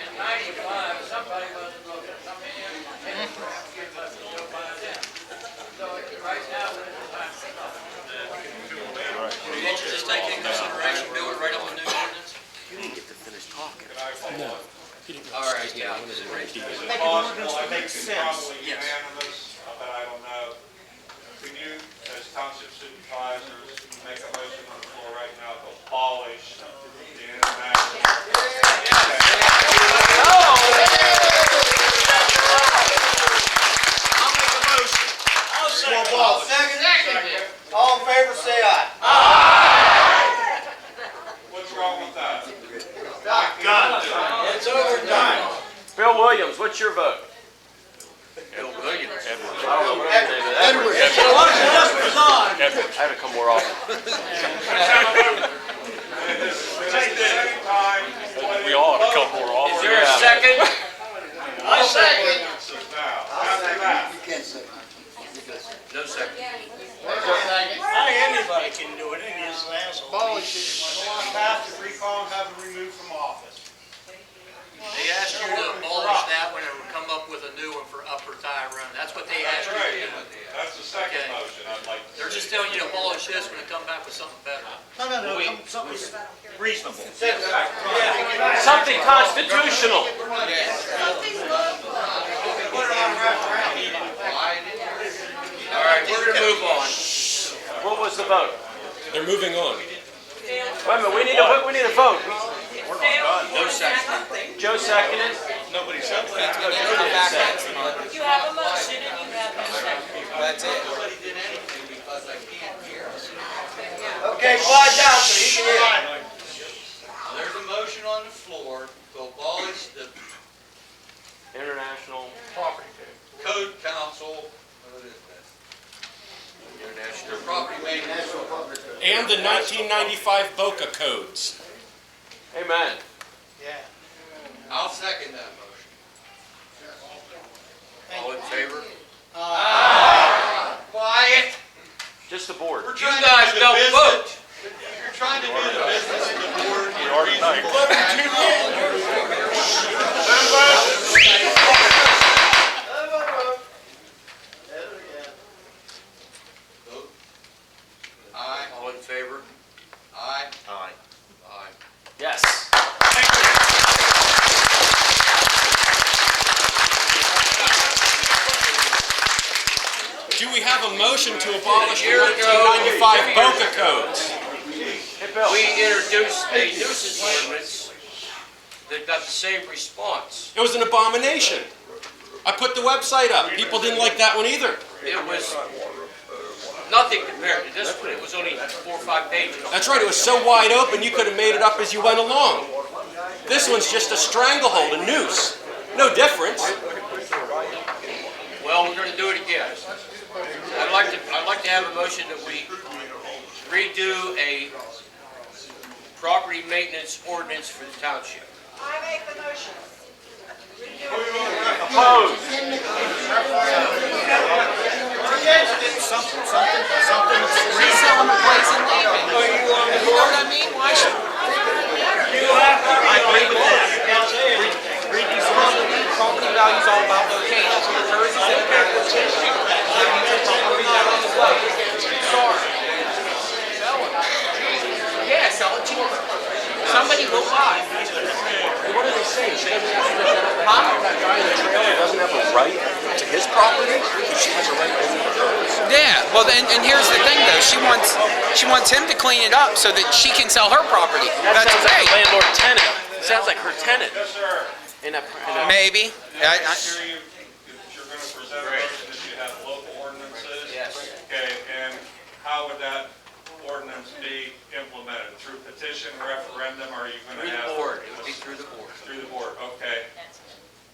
In 95, somebody wasn't looking to come in and take a crap, give us a go by them. So right now, we're in the time to stop. Won't you just take into consideration, Bill, and write up a new ordinance? You didn't get to finish talking. No. All right, yeah. Make an ordinance that makes sense. Probably unanimous, but I don't know. Can you, as township supervisors, make a motion on the floor right now to abolish the international? I'll make a motion. To abolish. All in favor, say aye. What's wrong with that? It's overdone. Bill Williams, what's your vote? Bill Williams. I don't know what his name is. Edward. Why don't you just resign? Edward. I have to come more often. We ought to come more Is there a second? I second. No second. I think anybody can do it, and he's an asshole. Abolish it. Pass it, recall, and have him removed from office. He asked you to abolish that one and come up with a new one for Upper Tyrone. That's what they asked you to do. That's the second Okay. motion I'd like to They're see. just telling you to abolish this one and come back with something better. No, something reasonable. Something constitutional. All right, we're gonna move on. What was the vote? They're moving on. Wait a minute, we need a vote. No second. Joe seconded. Nobody said that. You have a motion and you have a second. That's it. Okay, quiet down so he can hear. There's a motion on the floor to abolish the International. code council, what is that? International Property Maintenance. And the 1995 BOCA codes. Amen. I'll second that motion. All in favor? Quiet. Just the board. You guys don't vote. You're trying to do the business of the board. Vote. Aye. All in favor? Aye. Aye. Aye. Yes. Do we have a motion to abolish the Here we go. 1995 BOCA codes? Hey, Bill. We introduced a nuisance ordinance that got the same response. It was an abomination. I put the website up. People didn't like that one either. It was nothing compared to this one. It was only 4 or 5 pages. That's right, it was so wide open you could have made it up as you went along. This one's just a stranglehold, a noose. No difference. Well, we're gonna do it again. I'd like to have a motion that we redo a property maintenance ordinance for the township. I make the motion. Opposed. Something Resell them a place and leave it. You know what I mean? Why should... I agree with that. Read these property values all about locations. Hers is in there. Sorry. Sell it. Yeah, sell it cheaper. Somebody will buy. What are they saying? She doesn't have that guy in the trailer doesn't have a right to his property, but she has a right over hers. Yeah, well, and here's the thing, though. She wants him to clean it up so that she can sell her property. That's okay. Landlord tenant. Sounds like her tenant. Yes, sir. Maybe. I'm sure you're going to present a motion that you have local ordinances. Yes. Okay, and how would that ordinance be implemented? Through petition, referendum, or are you going to Through have? the board. It would be through the board. Through the board, okay.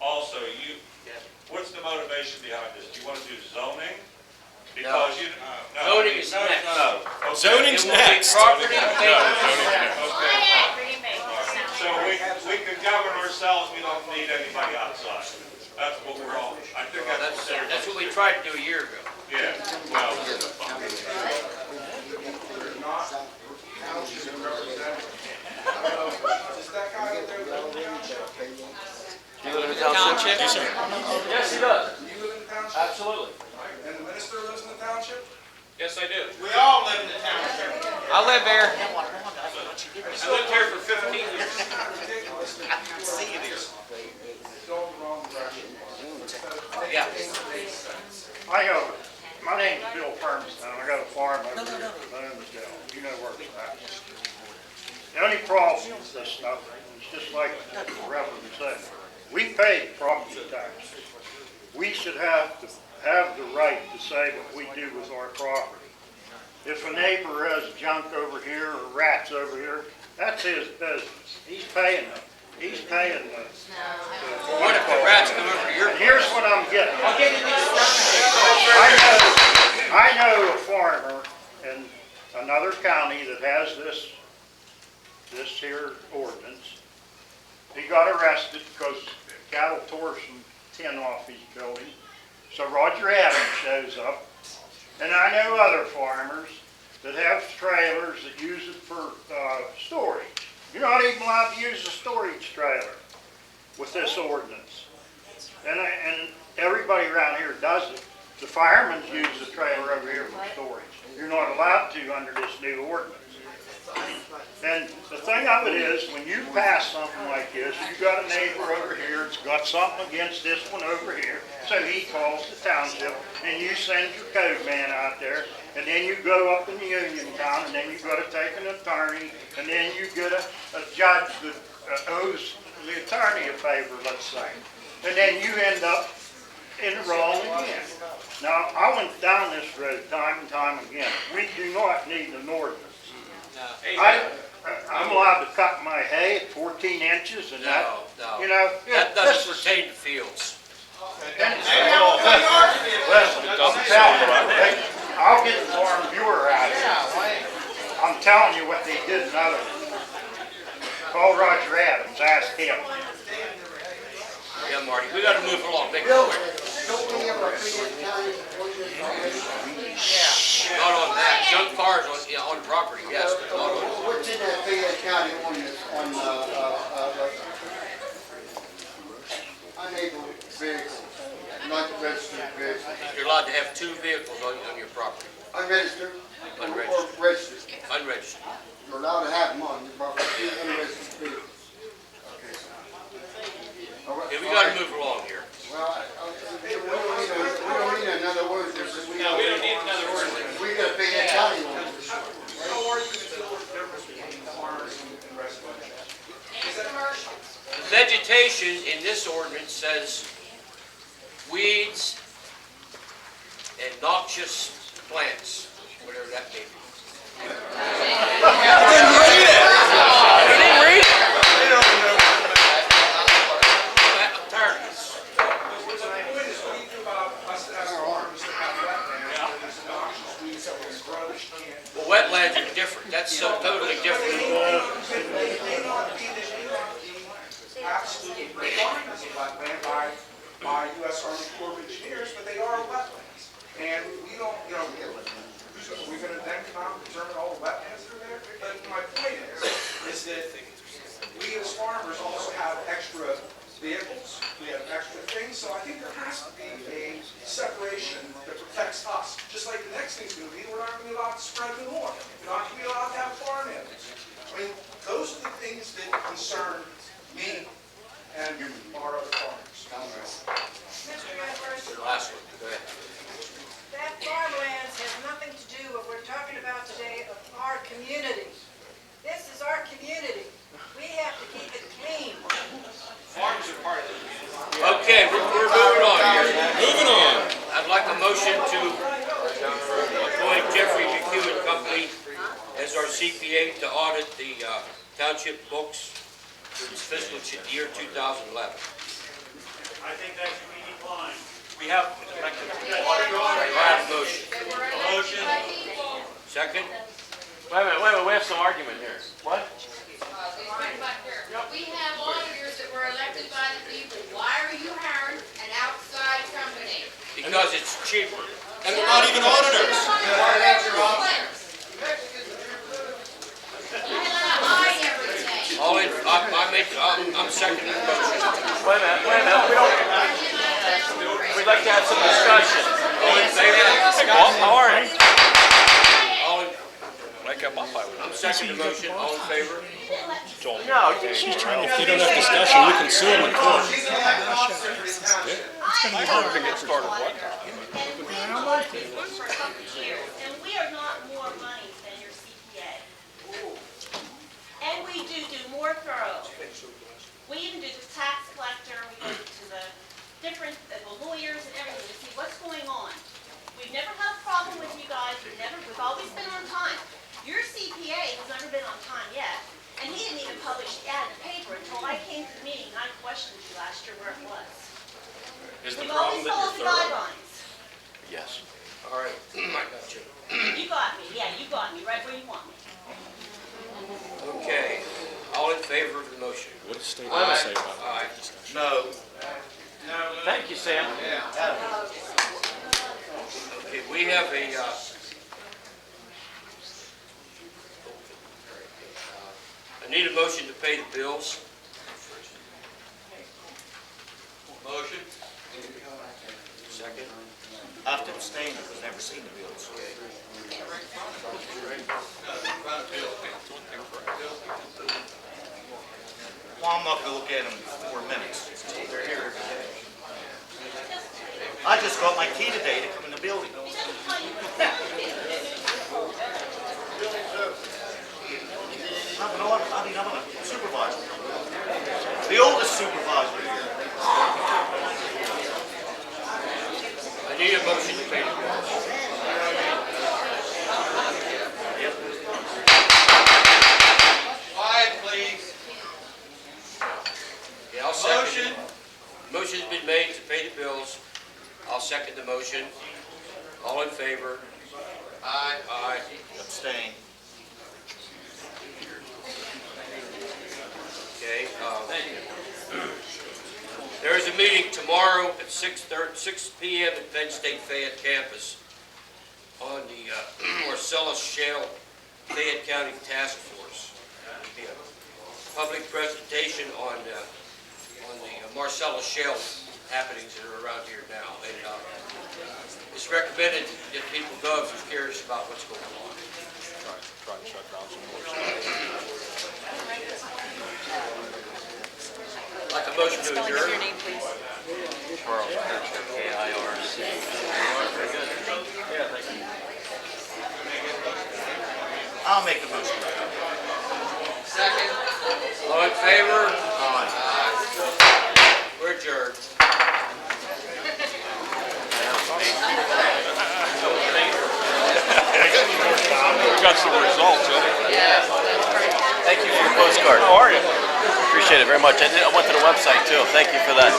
Also, what's the motivation behind this? Do you want to do zoning? Because you, no. Zoning is next. No. Okay. Zoning's It will be next. property No, maintenance. zoning is next. Okay. Property maintenance. So we can govern ourselves, we don't need anybody outside. That's what we're all, I think That's what we tried to do a year ago. yeah, well. Do you live in the township? Yes, sir. Yes, he does. Do you live in the township? Absolutely. And the minister lives in the township? Yes, I do. We all live in the township. I live there. I lived here for 15 years. Yeah. My name's Bill Ferguson, and I got a farm over here in Bloomsdale. You know where it's at. The only problem with this stuff is just like the Reverend said, we pay property tax. We should have the right to say what we do with our property. If a neighbor has junk over here or rats over here, that's his business. He's paying them. He's paying the... What if the rats come over to your... And here's what I'm getting at. I know a farmer in another county that has this here ordinance. He got arrested because cattle tore some tin off his building. So Roger Adams shows up. And I know other farmers that have trailers that use it for storage. You're not even allowed to use a storage trailer. with this ordinance. And everybody around here does it. The firemen use the trailer over here for storage. You're not allowed to under this new ordinance. And the thing of it is, when you pass something like this, you got a neighbor over here that's got something against this one over here, so he calls the township, and you send your code man out there, and then you go up in the Uniontown, and then you got to take an attorney, and then you get a judge that owes the attorney a favor, let's say. And then you end up in the wrong again. Now, I went down this road time and time again. We do not need an ordinance. I'm allowed to cut my hay at 14 inches and that, you know. That doesn't pertain to fields. Listen, I'm telling you, I'll get the farm viewer out here. I'm telling you what they did in other. Call Roger Adams, ask him. Yeah, Marty, we gotta move along, make it quick. Not on that, junk cars on property, yes, but not on. What's in that Fayette County ordinance on, unable vehicles, not registered vehicles? You're allowed to have 2 vehicles on your property. Unregistered? Unregistered. Or registered? Unregistered. You're allowed to have them on your property, 2 unregistered vehicles. Okay, we gotta move along here. Well, we don't need another ordinance. No, we don't need another ordinance. We got a Fayette County ordinance. How are you going to tell the difference between farmers and residential? The vegetation in this ordinance says weeds and noxious plants, whatever that may be. I didn't read it. I didn't read it. I'm tired of this. The point is, what do you do about us as farmers that have wetlands, where there's noxious weeds that will grow? Well, wetlands are different. That's so totally different. They may not be absolutely defined as a wetland by U.S. Army Corps of Engineers, but they are wetlands. And we don't, you know, we're going to then come out and determine all the wetlands that are there. But my point is that we as farmers also have extra vehicles, we have extra things, so I think there has to be a separation that protects us. Just like the next thing's going to be, we're not going to be allowed to spread the north. We're not going to be allowed to have farm animals. I mean, those are the things that concern me and our other farmers. Mr. University, Last one, go ahead. that farmlands has nothing to do with what we're talking about today of our community. This is our community. We have to keep it clean. Farms are part of the community. Okay, we're moving on here. Moving on. I'd like a motion to appoint Jeffrey McHugh and Company as our CPA to audit the township books for this fiscal year 2011. I think that should be declined. We have elected. I have a motion. Motion. Second? Wait a minute, we have some argument here. What? We have auditors that were elected by the people. Why are you hiring an outside company? Because it's cheaper. And they're not even auditors. All in, I'm seconding the motion. Wait a minute, we'd like to have some discussion. All in favor? How are you? All in, Make up my fight. I'm seconding the motion, all in favor? No, She's trying to, if you don't have discussion, you can sue them in court. She's an elected officer for this township. It's going to be hard to get started. What? And we've been working for a couple of years, and we are not more money than your CPA. And we do more thorough. We even do the tax collector, we go to the different, the lawyers and everything to see what's going on. We've never had a problem with you guys, we've always been on time. Your CPA has never been on time yet, and he didn't even publish the ad in the paper until I came to the meeting and I questioned you last year where it was. Is the We've problem always that followed the you're thorough? guidelines. Yes. All right, I got you. You got me, yeah, you got me, right where you want me. Okay, all in favor of the motion? What does state law say about Aye. discussion? No. Thank you, Sam. Okay, we have I need a motion to pay the bills. Motion? Second? I have to abstain because I've never seen the bills. Well, I'm not gonna look at them in 4 minutes. I just got my key today to come in the building. I'm a supervisor. The oldest supervisor here. I need a motion to pay the bills. Quiet, please. Yeah, I'll second. Motion's been made to pay the bills. I'll second the motion. All in favor? Aye. Aye. Abstain. Okay, there is a meeting tomorrow at 6 p.m. at Penn State Fayette campus on the Marcellus Shale Fayette County Task Force. There'll be a public presentation on the Marcellus Shale happenings that are around here now. And it's recommended that people go if you're curious about what's going on. Try to shut down some more. Like a motion to adjourn. Your name, please. K-I-R-C. I'll make the motion. Second. All in favor? Aye. We're adjourned. We got some results, Yeah. Thank you for your postcard. How are you? Appreciate it very much. I went to the website too. Thank you for that.